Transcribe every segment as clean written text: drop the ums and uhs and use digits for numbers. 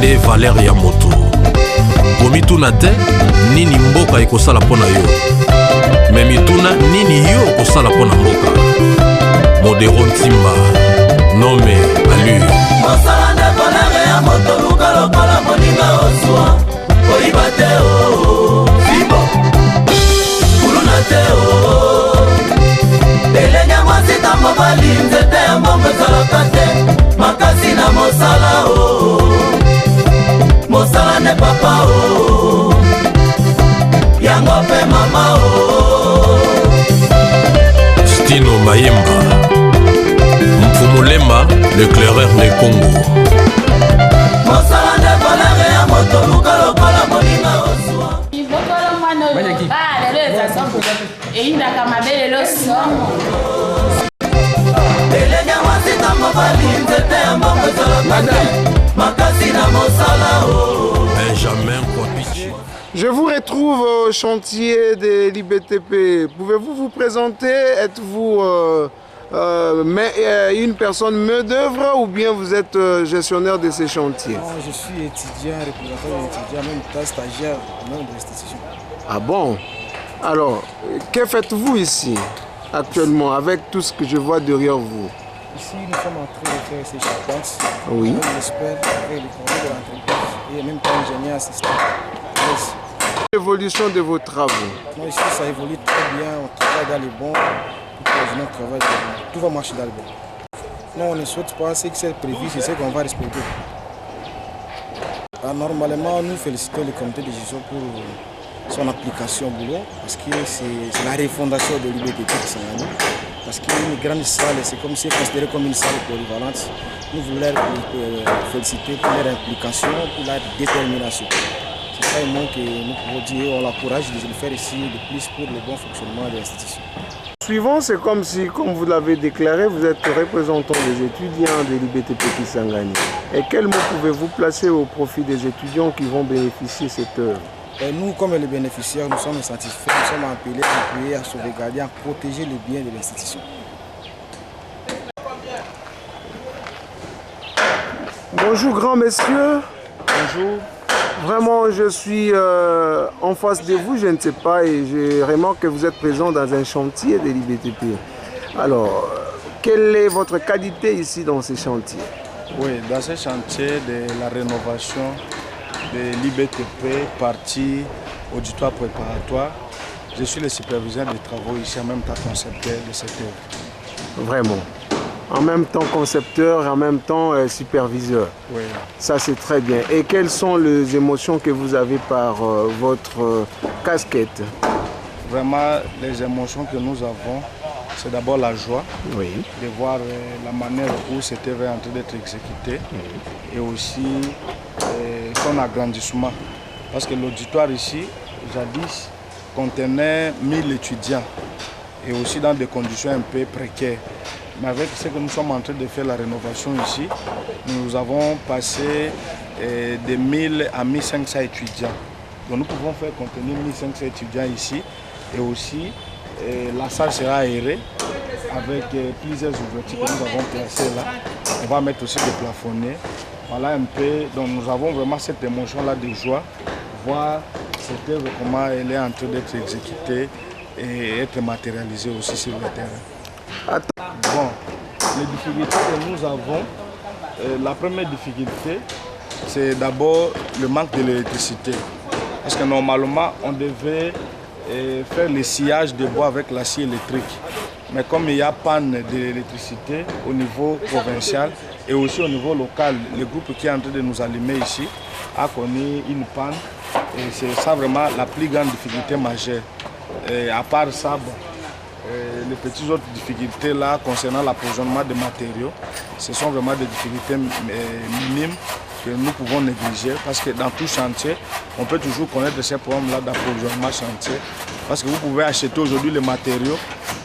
nde valeur ya moto. Komituna te nini mboka ekosala pona yo, me mituna nini yo kosala pona mboka. Modero Ntimba, nome allure. Mosala nde valeur ya moto, luka lokola moninga oswa. Koyiba te o, fibo kuluna te o. Belenya mwasita mobali, nzete ya mbongo ezalaka te. Makasi na mosala o, mosala ne papa o, yango pe mama o. Stino Mayemba, Mpumulemba, l'éclaireur de Congo. Mosala ne valeur ya moto, luka lokola moninga oswa. eyindaka mabele lo songo elenya mwasita mobali, nzete ya mbongo ezalaka te. Makasi na mosala o. Benjamin Kwapichi. Je vous retrouve au chantier des l'IBTP. Pouvez-vous vous présenter? Êtes-vous une personne main d'œuvre ou bien vous êtes gestionnaire de ces chantiers? Non, je suis étudiant, représentateur étudiant, même pas stagiaire dans l'institution. Ah bon? Alors, que faites-vous ici actuellement avec tout ce que je vois derrière vous? Ici, nous sommes en train de faire ces charpentes. Oui. On espère avec les projets de l'entreprise et en même temps ingénieur assistant. Yes. L'évolution de vos travaux. Non, ici, ça évolue très bien, on travaille dans les bons, tout travaille très bien. Tout va marcher dans le bon. Non, on ne souhaite pas ce que c'est prévu, c'est ce qu'on va respecter. Alors, normalement, nous félicitons le comité de gestion pour son application au boulot, parce que c'est la refondation de l'IBTP qui s'en a mis. Parce qu'une grande salle, c'est comme si considéré comme une salle polyvalente. Nous voulons les féliciter pour leur implication, pour leur détermination. C'est ça le mot que nous pouvons dire, on l'encourage de le faire ici de plus pour le bon fonctionnement de l'institution. Suivant, c'est comme si, comme vous l'avez déclaré, vous êtes représentant des étudiants de l'IBTP Kisangani. Et quel mot pouvez-vous placer au profit des étudiants qui vont bénéficier de cette œuvre? Et nous, comme les bénéficiaires, nous sommes satisfaits, nous sommes appelés à appuyer, à sauvegarder, à protéger les biens de l'institution. Bonjour grand messieurs. Bonjour. Vraiment, je suis en face de vous, je ne sais pas, et je remarque que vous êtes présent dans un chantier de l'IBTP. Alors, quelle est votre qualité ici dans ce chantier? Oui, dans ce chantier de la rénovation de l'IBTP, partie auditoire préparatoire, je suis le superviseur des travaux ici, en même temps concepteur de cette œuvre. Vraiment. En même temps concepteur et en même temps superviseur. Oui. Ça c'est très bien. Et quelles sont les émotions que vous avez par votre casquette? Vraiment, les émotions que nous avons, c'est d'abord la joie de voir la manière où cette œuvre est en train d'être exécutée et aussi son agrandissement. Parce que l'auditoire ici, jadis, contenait 1000 étudiants et aussi dans des conditions un peu précaires. Mais avec ce que nous sommes en train de faire la rénovation ici, nous avons passé de 1000 à 1500 étudiants. Donc nous pouvons faire contenir 1500 étudiants ici et aussi la salle sera aérée avec plusieurs ouvertures que nous avons placées là. On va mettre aussi des plafonnets. Voilà un peu, donc nous avons vraiment cette émotion-là de joie, voir cette œuvre, comment elle est en train d'être exécutée et être matérialisée aussi sur le terrain. Bon, les difficultés que nous avons, la première difficulté, c'est d'abord le manque de l'électricité. Parce que normalement, on devait faire le sciage de bois avec l'acier électrique. Mais comme il y a panne de l'électricité au niveau provincial et aussi au niveau local, le groupe qui est en train de nous allumer ici a connu une panne. Et c'est ça vraiment la plus grande difficulté majeure. Et à part ça, bon, les petites autres difficultés là concernant l'approvisionnement de matériaux, ce sont vraiment des difficultés minimes que nous pouvons négliger parce que dans tout chantier, on peut toujours connaître ces problèmes-là d'approvisionnement chantier. Parce que vous pouvez acheter aujourd'hui les matériaux,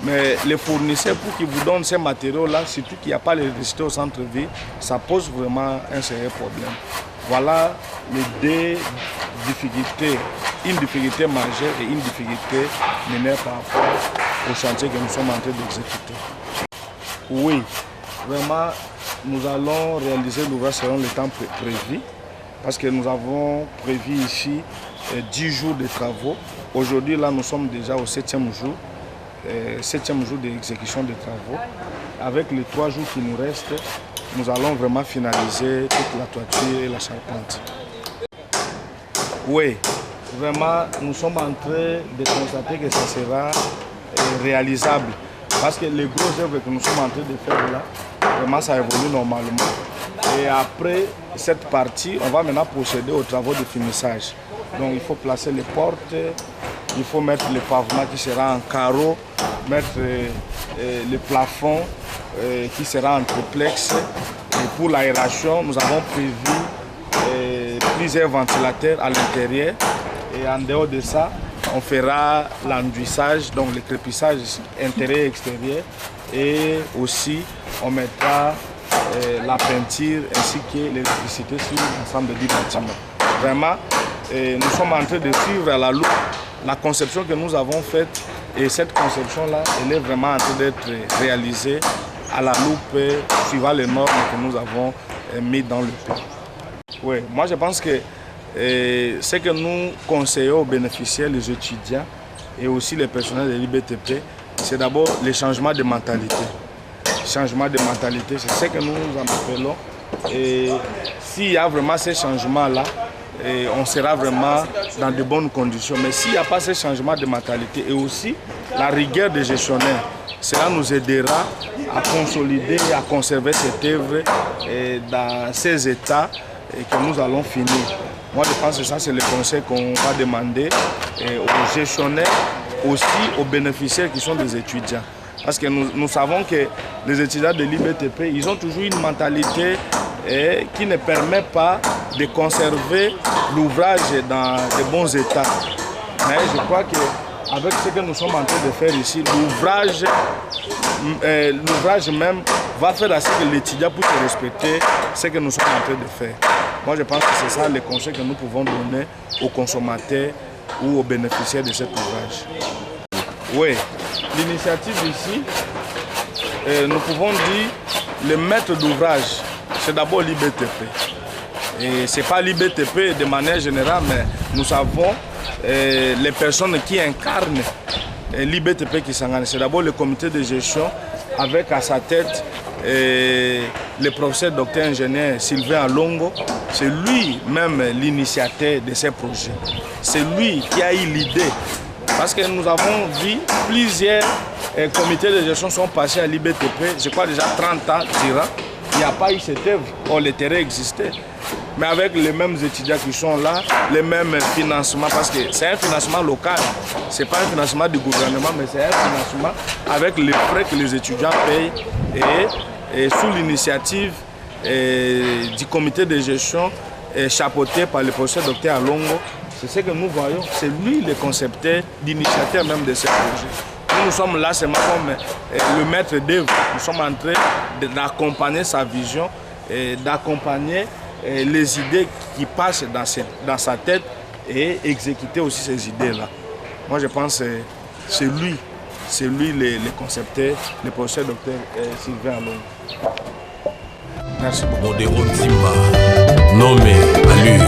mais les fournisseurs pour qu'ils vous donnent ces matériaux-là, surtout qu'il n'y a pas l'électricité au centre-ville, ça pose vraiment un sérieux problème. Voilà les deux difficultés, une difficulté majeure et une difficulté mineure par rapport au chantier que nous sommes en train d'exécuter. Oui, vraiment, nous allons réaliser l'ouvrage selon le temps prévu. parce que nous avons prévu ici 10 jours de travaux. Aujourd'hui, là, nous sommes déjà au 7e jour. 7e jour d'exécution des travaux. Avec les 3 jours qui nous restent, nous allons vraiment finaliser toute la toiture et la charpente. Oui, vraiment, nous sommes en train de constater que ça sera réalisable. Parce que les gros œuvres que nous sommes en train de faire là, vraiment ça évolue normalement. Et après cette partie, on va maintenant procéder aux travaux de finissage. Donc il faut placer les portes, il faut mettre le pavement qui sera en carreau, mettre le plafond qui sera en triplex. Et pour l'aération, nous avons prévu plusieurs ventilateurs à l'intérieur. Et en dehors de ça, on fera l'enduisage, donc le crépissage intérieur et extérieur. Et aussi, on mettra la peinture ainsi que l'électricité sur l'ensemble du bâtiment. Vraiment, nous sommes en train de suivre à la loupe la conception que nous avons faite. Et cette conception-là, elle est vraiment en train d'être réalisée à la loupe suivant les normes que nous avons mis dans le pays. Oui, moi je pense que ce que nous conseillons aux bénéficiaires, les étudiants et aussi les personnels de l'IBTP, c'est d'abord le changement de mentalité. Changement de mentalité, c'est ce que nous en appelons. Et s'il y a vraiment ces changements-là, on sera vraiment dans de bonnes conditions. Mais s'il n'y a pas ce changement de mentalité et aussi la rigueur des gestionnaires, cela nous aidera à consolider et à conserver cette œuvre dans ces états que nous allons finir. Moi, je pense que ça, c'est le conseil qu'on va demander aux gestionnaires, aussi aux bénéficiaires qui sont des étudiants. Parce que nous savons que les étudiants de l'IBTP, ils ont toujours une mentalité qui ne permet pas de conserver l'ouvrage dans de bons états. Mais je crois qu'avec ce que nous sommes en train de faire ici, l'ouvrage même va faire à ce que l'étudiant puisse respecter ce que nous sommes en train de faire. Moi, je pense que c'est ça le conseil que nous pouvons donner aux consommateurs ou aux bénéficiaires de cet ouvrage. Oui, l'initiative ici, nous pouvons dire, le maître d'ouvrage, c'est d'abord l'IBTP. Et ce n'est pas l'IBTP de manière générale, mais nous savons les personnes qui incarnent l'IBTP qui s'engagent. C'est d'abord le comité de gestion avec à sa tête le professeur docteur ingénieur Sylvain Alongo. C'est lui-même l'initiateur de ces projets. C'est lui qui a eu l'idée. Parce que nous avons vu plusieurs comités de gestion sont passés à l'IBTP, je crois déjà 30 ans durant. Il n'y a pas eu cette œuvre, or le terrain existait. Mais avec les mêmes étudiants qui sont là, les mêmes financements, parce que c'est un financement local, ce n'est pas un financement du gouvernement, mais c'est un financement avec les frais que les étudiants payent et sous l'initiative du comité de gestion chapeauté par le professeur Dr Alongo. C'est ce que nous voyons, c'est lui le concepteur, l'initiateur même de ce projet. Nous sommes là seulement comme le maître d'œuvre. Nous sommes en train d'accompagner sa vision, d'accompagner les idées qui passent dans sa tête et exécuter aussi ces idées-là. Moi, je pense que c'est lui le concepteur, le professeur docteur Sylvain Alongo. Merci beaucoup. Modéron Timba, nommé Allure.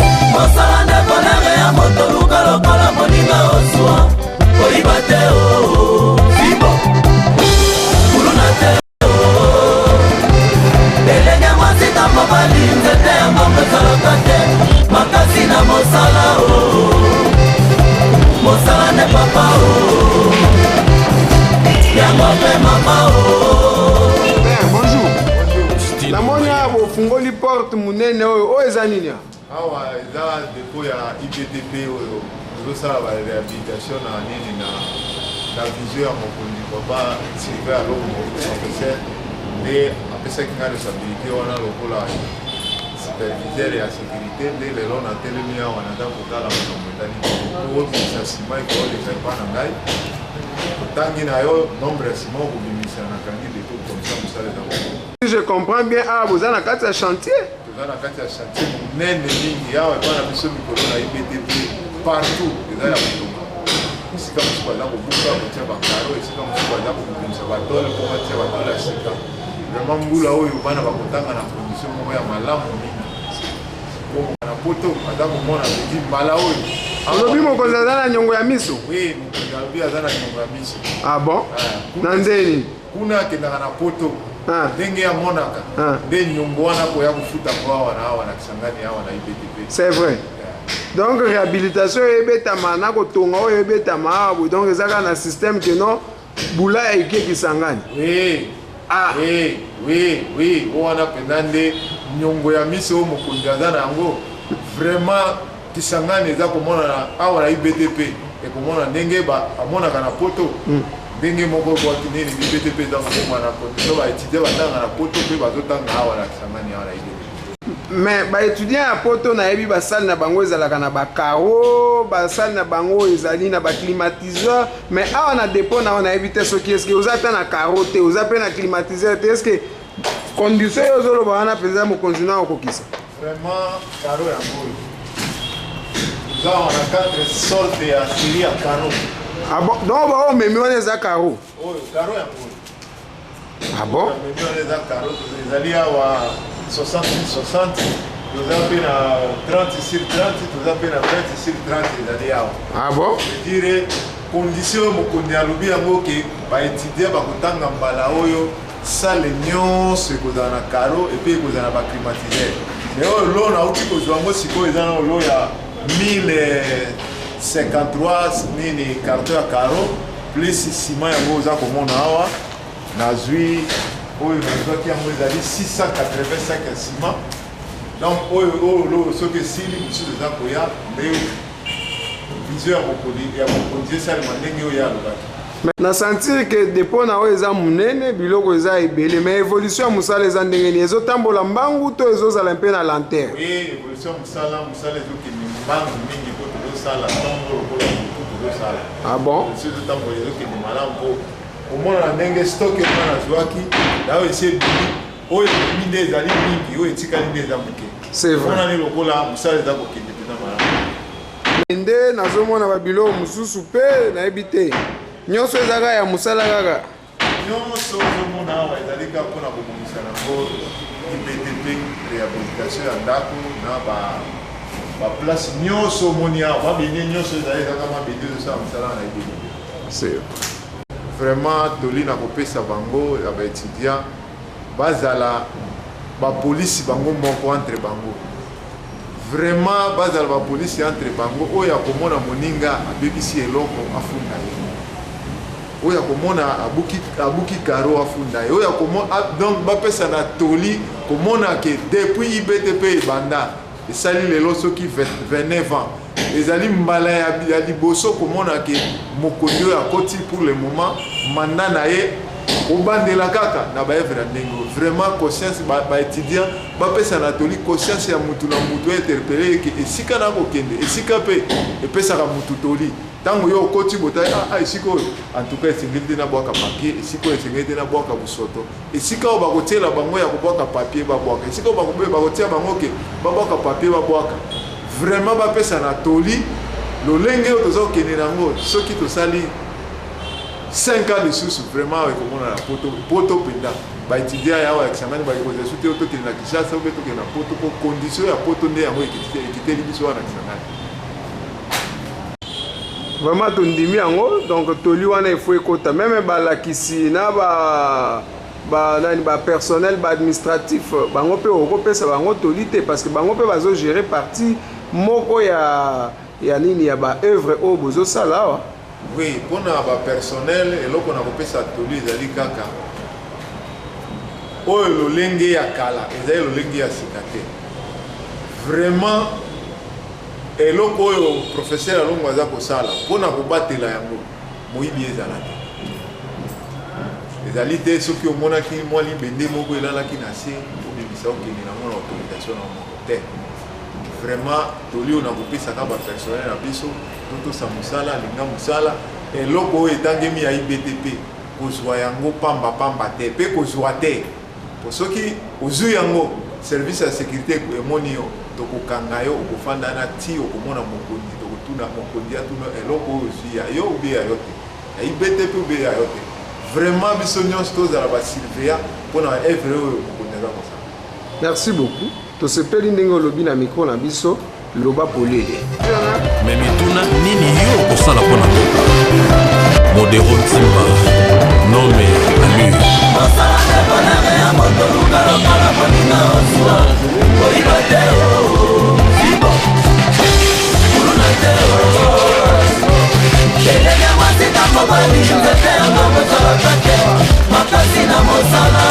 Fungoli porte munene oyo eza nini awa eza depo ya IBTP oyo ezosala réhabilitation na nini na vision ya mokonzi papa Sylvain Alongo professeur nde apesaki nga responsabilité wana lokola superviseur ya sécurité nde lelo natelemi awa naza kotala makambo etali kookisa nsima ekoleka epa na ngai otangi na yo nombre ya nsima okobimisa nakangi depo komisa mosala eza moko. Si je comprends bien, vous avez un chantier. Vous avez un chantier. Vous avez un chantier. Partout. Vous avez un chantier. Si vous avez un chantier, vous avez un chantier. poto aza komona petit mbala oyo olobi mokonzi aza na nyongo ya miso oui mokonzi alobi aza na nyongo ya miso ah bon na ndeni kuna akendaka na poto ndenge amonaka nde nyongo wana koya kofuta po awa na Kisangani awa na IBTP. C'est vrai. Donc réhabilitation ebetama na kotonga oyo ebetama awa donc ezaka na système que non bula eke Kisangani. Oui. Ah. Oui. Wana penda nde nyongo ya miso oyo mokonzi aza na yango vraiment Kisangani eza komona awa na IBTP ekomona ndenge amonaka na poto ndenge moko bwaki nini IBTP eza komona na poto so baétudiant batanga na poto mpe bazotanga awa na Kisangani awa na IBTP. Mais baétudiant ya poto nayebi basali na bango ezalaka na bakaro basali na bango ezali na baclimatiseur mais awa na dépôt na nayebi te soki eske oza ata na karo te oza mpe na climatiseur te eske condition oyo ozoloba wana mpenza mokonzi na okokisa vraiment karo yango oyo oza wana 4 sorte ya série ya karo. Ah bon donc baomemi wana eza karo oyo karo yango oyo. Ah bon omemi wana eza karo ezali awa 60 toza mpe na 30 sur 30 toza mpe na 20 sur 30 ezali awa. Ah bon dire condition oyo mokonzi alobi yango ke baétudiant bakotanga mbala oyo sale nyonso ekozala na karo epe ekozala na baclimatiseur mais oyo lo nauti kozwa yango sikoyo eza na lo ya 1053 nini carton ya karo plus ciment yango oza komona awa nazwi oyo nazwaki yango ezali 685 ya ciment donc oyo lo soki esili mosusu eza koya nde vision ya mokonzi esalema ndenge oyo alobaki. na sentir ke dépôt na oyo eza monene biloko eza ebele mais évolution ya mosala eza ndenge nini ezotambola mbangu to ezozala mpe na lentere? Oui, évolution mosala ezokende mbangu mingi po tozosala ntongo lokola tozosala. Ah bon ezotambola ezokende malamu po omona na ndenge stock eza nazwaki nayo esi ebimi oyo ebimi nde ezali mingi oyo etikali nde eza moke. C'est vrai. Mona ni lokola mosala eza kokende mpenza malamu. nde nazomona babiloko mosusu mpe nayebi te nyonso ezaka ya mosala kaka nyonso ozomona awa ezali kaka mpona kobongisa nango IBTP réhabilitation ya ndako na baplace nyonso omoni awa mabende nyonso ezali ezaka mabende ezosala mosala na IBTP. Vraiment toli na kopesa bango ya baétudiant bazala bapolisi bango moko entre bango vraiment bazala bapolisi entre bango oyo akomona moninga abebisi eloko afunda ye oyo akomona abuki karo afunda ye oyo akomona donc bapesa na toli komona ke depuis IBTP ebanda esali lelo soki 29 ans ezali mbala ya liboso komona ke mokonzi oyo akoti pour le moment manda na ye obandela kaka na baevre ya ndenge vraiment conscience baétudiant bapesa na toli conscience ya mutu na mutu interpele eke esika na kokende esika mpe epesaka mutu toli ntango yo okoti botai esika oyo antuka esengeli te nabwaka papier esika oyo esengeli te nabwaka bosoto esika oyo bakotiela bango ya kobwaka papier babwaka esika oyo bakotia bango ke babwaka papier babwaka vraiment bapesa na toli lolenge oyo toza kokende nango soki tosali 5 ans lisusu vraiment ekomona na poto mpenza baétudiant yawa ya Kisangani bakoza su te oyo tokende na Kinshasa obe tokende na poto po condition ya poto nde yango ekiteli biso wana Kisangani. vraiment tondimi yango donc toli wana efo ekota meme balakisi na bapersonnel baadministratif bango mpe okopesa bango toli te parce que bango mpe bazogere partie moko ya nini ya baœuvre oyo bozosala awa. Oui, mpona bapersonnel eloko na kopesa toli ezali kaka oyo lolenge ya kala ezali lolenge ya sika te vraiment eloko oyo professeur alongo aza kosala mpona kobatela yango moyibi ezala te ezali te soki omonaki mwa libende moko elalaki na se obimisa okende nango na autorisation na moko te vraiment toli oyo na kopesaka bapersonnel na biso totosa mosala alinga mosala eloko oyo etangemi ya IBTP kozwa yango pamba te mpe kozwa te po soki ozwi yango service ya sécurité emoni yo tokokanga yo okofanda na ti okomona mokonzi tokotuna mokonzi atuna eloko oyo ozwi ya yo ube ya yo te ya IBTP ube ya yo te vraiment biso nyonso tozala basurveillant mpona evre oyo mokonzi aza kosala. Merci beaucoup tosepeli ndenge olobi na micro na biso loba polele. me mituna nini yo okosala mpo na mboka? Modero Ntimba nome alu mosala nde bonere ya moto luka lokola moninga osua koyiba te fibo kuluna te elenge mwasi na mobali nzete yango kozalaka te makasi na mosala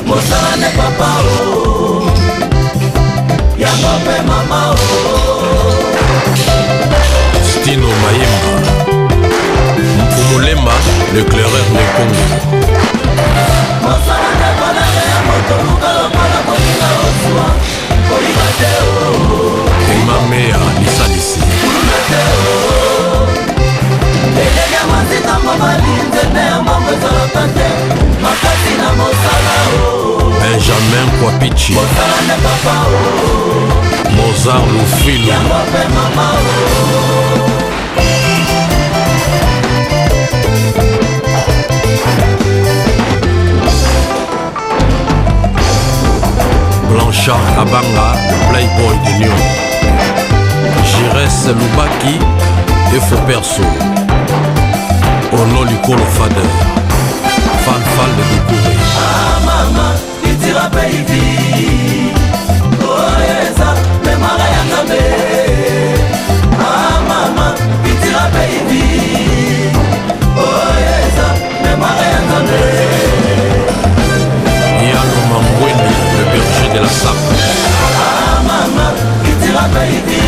mosala nde papa yango mpe mama Stino Mayemba Mpumulema, l'éclaireur de Congo. mosala nde bonere ya moto luka lokola moninga osua koyiba te Emma Mea Lisalisi elenge mwasi na mobali nzete ya mbongo ezalaka te makasi na mosala Benjamin Kwapichi mosala nde papa Mozart Lufilu yango mpe mama Blanchard Kabanga, le playboy de Lyon. Jires Lubaki et Faux Perso. Ono Likolo Fader. Fan de Doukouré. ah mama itira mpe ivi oyeza memara ya nzambe ah mama itira mpe ivi oyeza memara ya nzambe Yalo Mambweni, le berger de la Sape. ah mama itira mpe ivi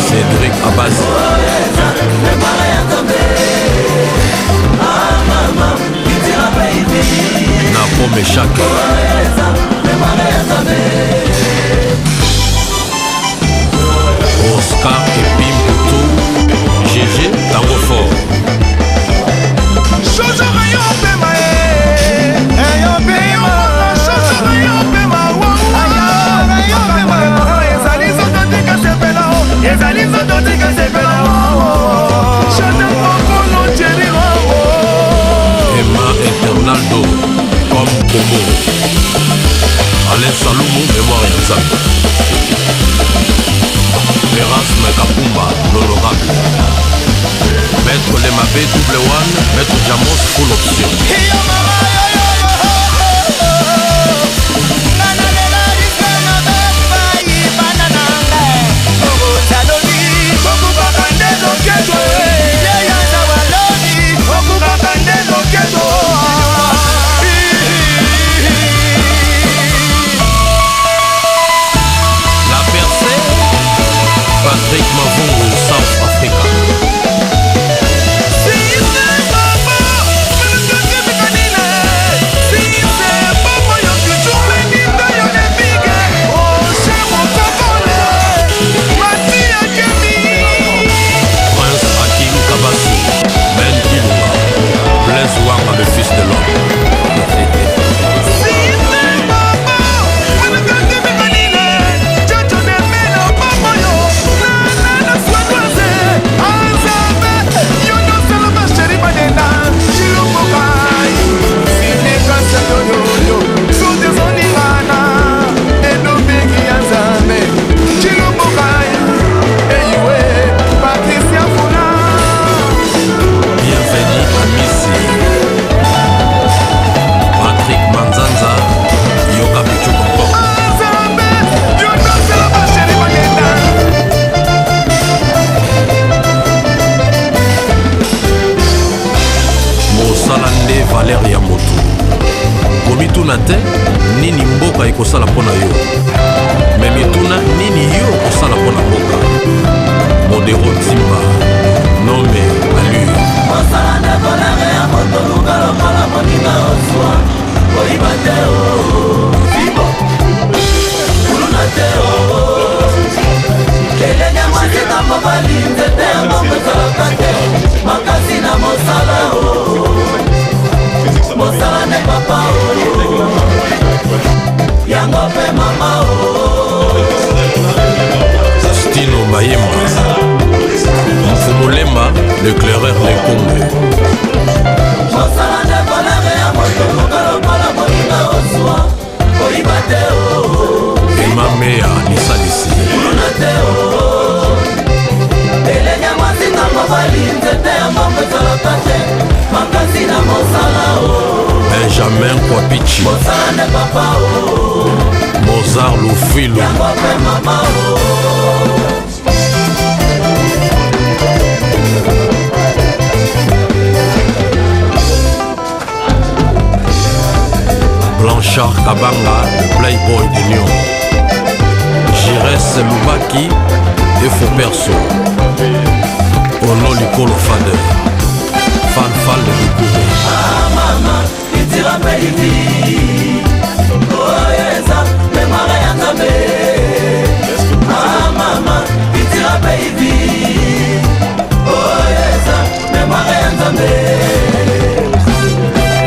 Cédric Abazi. oyeza memara ya nzambe ah mama itira mpe ivi Napo Meshake. oyeza memara ya nzambe Oscar Epim Poutou. GG Tango Fort. Emma Internaldo comme Kobo. Alain Saloumou, mémoire et Nzambe. Erasme Kapumba, l'honorable. Maître Lemabé, double one. Maître Jamos, full option. La percée, Patrick Mavungu, South Africa. Prince Hakim Kabassi, Ben Kilunga, Blaise Wanga, le fils de l'homme. Bienvenue à Missy. Patrick Manzanza, Yoga Pichu Boko. Mosalande Valeria Moto. Komituna te nini mboka ekosala mpona yo. Me mituna nini yo okosala mpona mboka. Modero Ntimba nome alu mosala nde bonere ya moto luka lokola moninga osua koyiba te fibo kuluna te elenge mwasi na mobali nzete yango kozalaka te makasi na mosala mosala nde papa yango mpe mama Stino Mayemba Mfumulema, le Benjamin Kwapichi, Mosane papa oh, Mozart Lufilo, yango pe mama oh. Blanchard Kabanga, le playboy de Lyon, Jires Loubaki, et faux perso, Ono Likolo Fader, Fanfal de Likouré. Ah maman, itira baby, oh yesa, mémoire ya nzambe. Ah maman, itira baby, oh yesa, mémoire ya nzambe.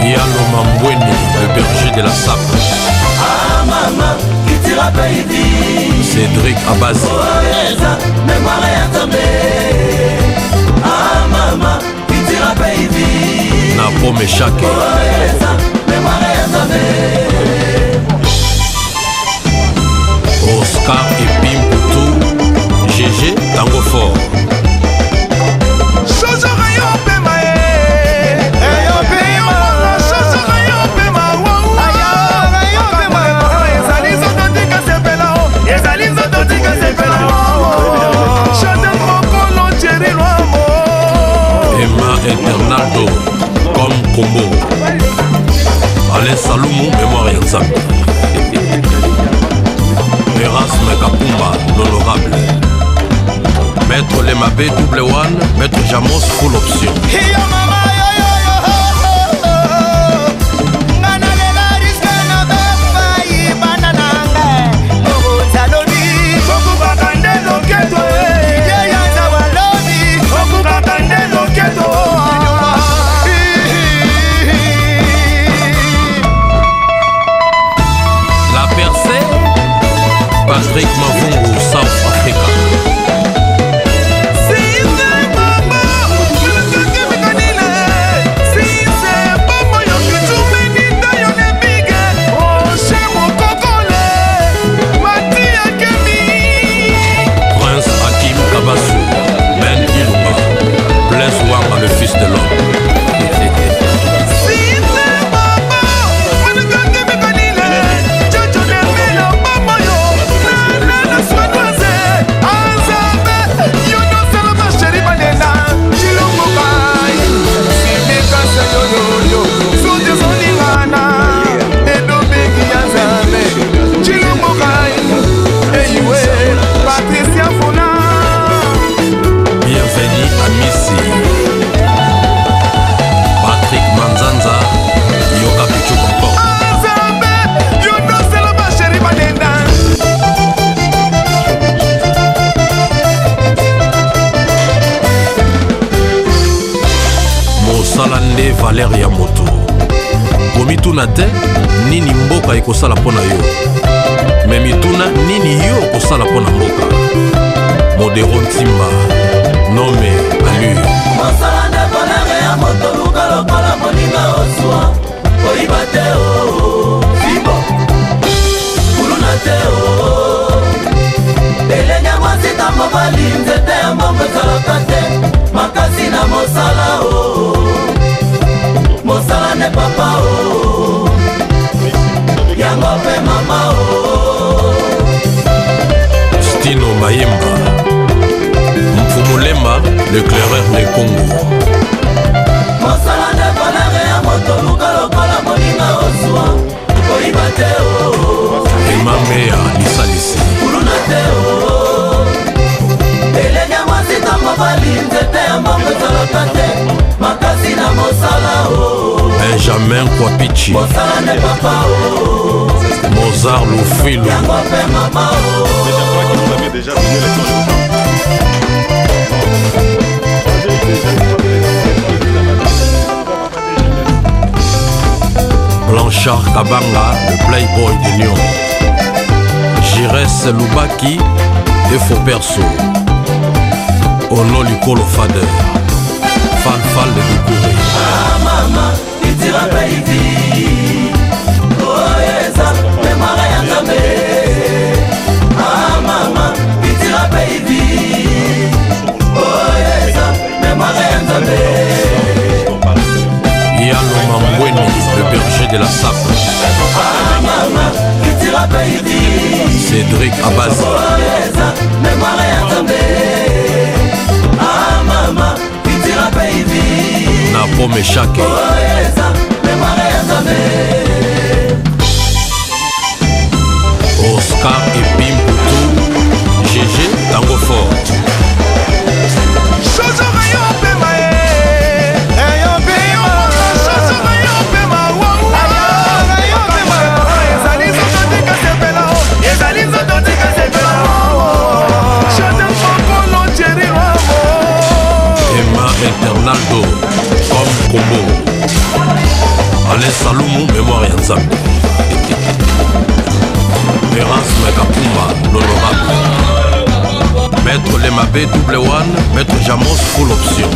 Yalo Mambweni, le berger de la Sape. Ah maman, itira baby, Cédric Abazi, oh yesa, mémoire ya nzambe. Ah maman, itira baby, Napo Meshake, oh yesa, mémoire ya nzambe. Oscar et Pimputu, GG Tango Fort. Emma Eternaldo, comme Combo. Alain Saloumou, mémoire Yanzam. Erasme Kapumba, l'honorable. Maître Lemabé, double one. Maître Jamos, full option. La percée, Patrick Mavungu, South Africa. Prince Hakim Kabassou, Ben Ilunga, Blaise Wanga, le fils de l'homme. Bienvenue à Missy. Patrick Manzanza, Yoka Pichu Concorde. Mosalande Valeria Moto. Komituna te nini mboka ekosala pona yo. Me mituna nini yo okosala pona mboka. Modero Ntimba, nome Allure. Mosala nde bonere ya moto luka lokola moninga oswa. Koyiba te o, fibo, kuluna te o. Elenya mwasita mobali nzete ya mbongo ezalaka te. Makasi na mosala o, mosala nde papa o, yango pe mama o. Stino Mayemba, Mfumulema, l'éclaireur des Congo. Mosala nde bonere ya moto luka lokola moninga oswa. Koyiba te o, Emamea Lisalisi, kuluna te o. Elenya mwasita mobali nzete ya mbongo ezalaka te. Makasi na mosala o, Benjamin Kwapichi, mosala nde papa o, Mozart Lufilo, yango pe mama o. Blanchard Kabanga, le playboy de Lyon, Jires Loubaki, et faux perso, Ono Likolo Fader, Fanfal de Likouré. Ah maman, itira baby, oh yesa, mémoire ya nzambe. Ah maman, itira baby, oh yesa, mémoire ya nzambe. Yalo Mambweni, le berger de SAP. Mama, kitira baby. Cédric Abazi. Mémoire ya Nzambe. Mama, kitira baby. Napo Meshake. Mémoire ya Nzambe. Oscar Epim Poutou. GG Tango Fort. Internaldo comme Combo. Alain Saloumou, mémoire ya Nzambe. Terence Mekapumba, l'honorable. Maître Lemabé, double one. Maître Jamos, full option.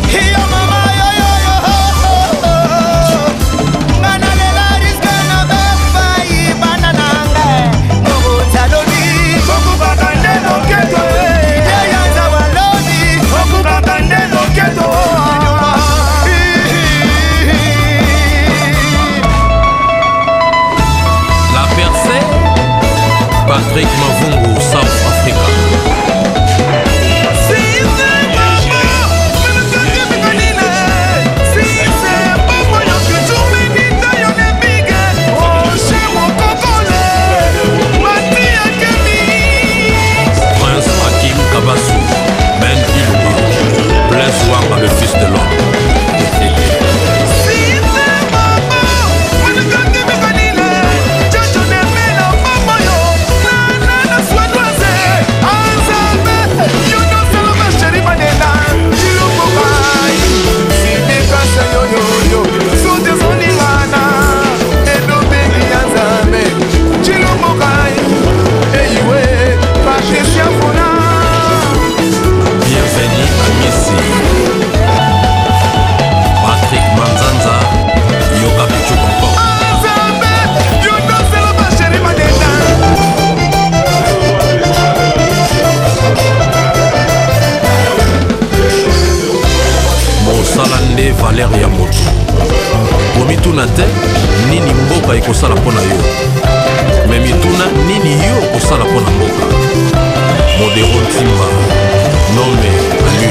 Patrick Mavungu, South Africa. Prince Hakim Kabassou, Ben Iloumi, Blaise Wanga, le fils de l'homme. Valeria Moto komituna te nini mboka ekosala mpona yo me mituna nini yo okosala mpona mboka. Modero Ntimba nome alu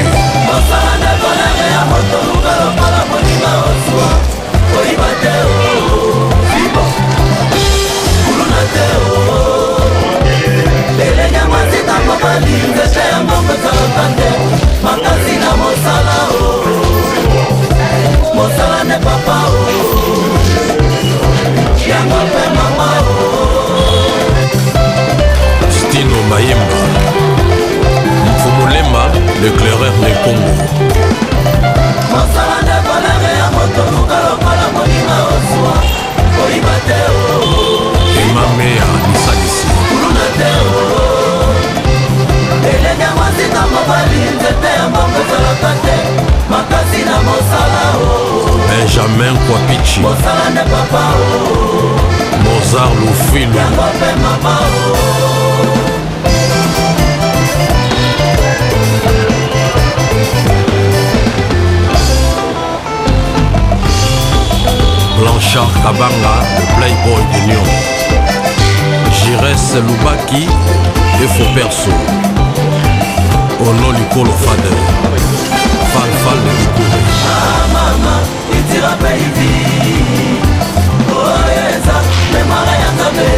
Mosala ne papa yango pe mama Stino Mayemba Mfumulema, l'éclaireur des Congo. Mosala ne valere ya moto lukalokala molima osua koyiba te Emamea Nisalisi kuluna te elenge mwasita mobali nzete ya mbongozoloka te makasi na mosala Benjamin Kwapichi mosala ne papa Mozart Lufilu yango pe mama Blanchard Kabanga, le playboy de Lyon. Jires Lubaki et Faux Perso. Ono Likolo Fader. Fal de Likolo. Ah mama, itira baby. Oh yesa, me mara ya tabe.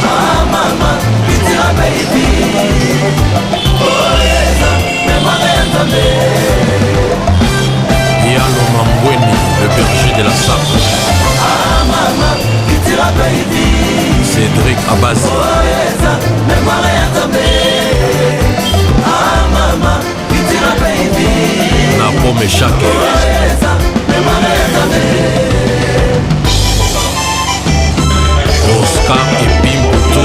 Ah mama, itira baby. Oh yesa, me mara ya tabe. Yalo Mambweni, le berger de la Sabre. Ah mama, itira baby. Cédric Abazi. Oh yesa, me mara ya tabe. Ah mama, itira baby. Napo Meshake. Oh yesa, me mara ya tabe. Oscar et Pimbuto.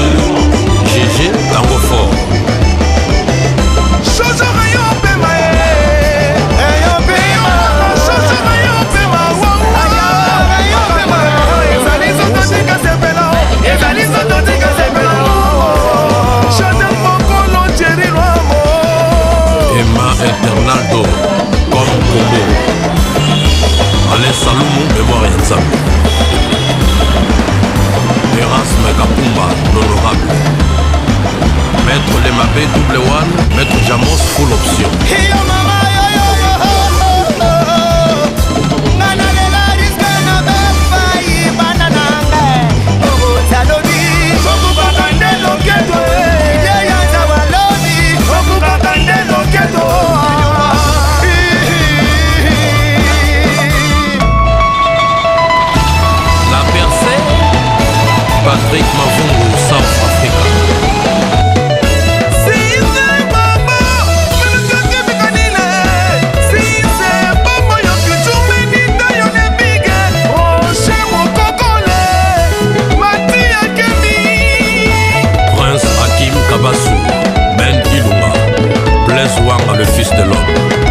GG Tango Fort. Internaldo comme Combo Alain Saloumou, mémoire ya Nzambe. de l'homme.